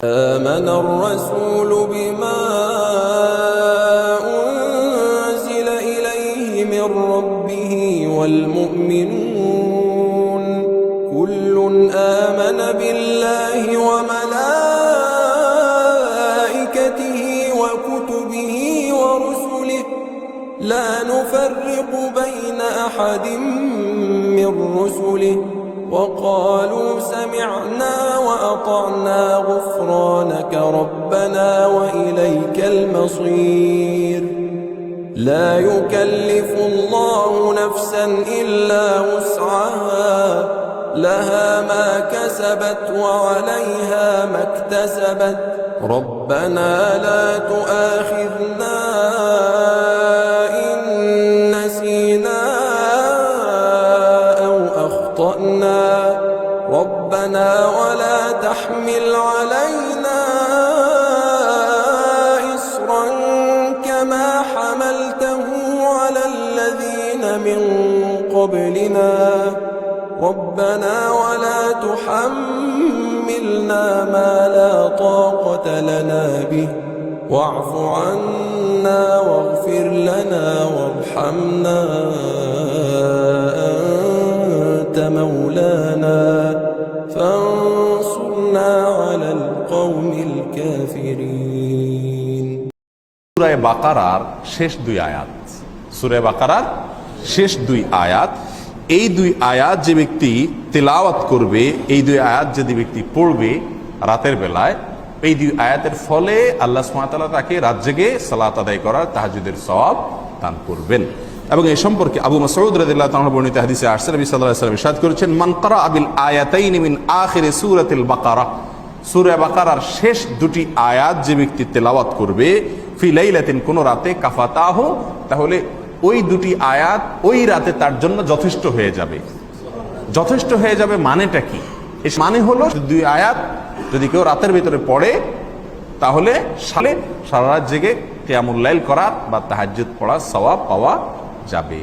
آمن الرسول بما أنزل إليه من ربه والمؤمنون كل آمن بالله وملائكته وكتبه ورسله لا نفرق بين أحد من رسله وقالوا سمعنا وأطعنا غفرانك ربنا وإليك المصير لا يكلف الله نفسا إلا وسعها لها ما كسبت وعليها ما اكتسبت ربنا لا تؤاخذنا إن نسينا أو أخطأنا ربنا ولا تحمل علينا إصرا كما حملته على الذين من قبلنا ربنا ولا تحملنا ما لا طاقة لنا به واعف عنا واغفر لنا وارحمنا أنت مولانا فانصرنا على القوم الكافرين সূরা বাকারার শেষ দুই আয়াত। সূরা বাকারার শেষ দুই আয়াত, এই দুই আয়াত যে ব্যক্তি তিলাওয়াত করবে, এই দুই আয়াত যদি ব্যক্তি পড়বে রাতের বেলায়, এই দুই আয়াতের ফলে আল্লাহ সুবহানাহু ওয়া তাআলা তাকে রাত জেগে সালাত আদায় করার তাহাজ্জুদের সওয়াব দান করবেন। এবং এই সম্পর্কে আবু মাসউদ রাদিয়াল্লাহু তাআলা বর্ণিত হাদিসে আসছে, নবী সাল্লাল্লাহু আলাইহি ওয়াসাল্লাম ইরশাদ করেছেন, মান ক্বারা বিল আয়াতাইনি মিন আখিরি সূরাতিল বাকারা, সূরা বাকারার শেষ দুটি আয়াত যে ব্যক্তি তেলাওয়াত করবে ফি লাইলাতিন, কোন রাতে, কাফাতাহু, তাহলে ওই দুটি আয়াত ওই রাতে তার জন্য যথেষ্ট হয়ে যাবে। যথেষ্ট হয়ে যাবে মানেটা কি? এর মানে হলো দুই আয়াত যদি কেউ রাতের ভিতরে পড়ে তাহলে সারা রাত জেগে কিয়ামুল লাইল করার বা তাহাজ্জুদ পড়ার সওয়াব পাওয়া যাবে।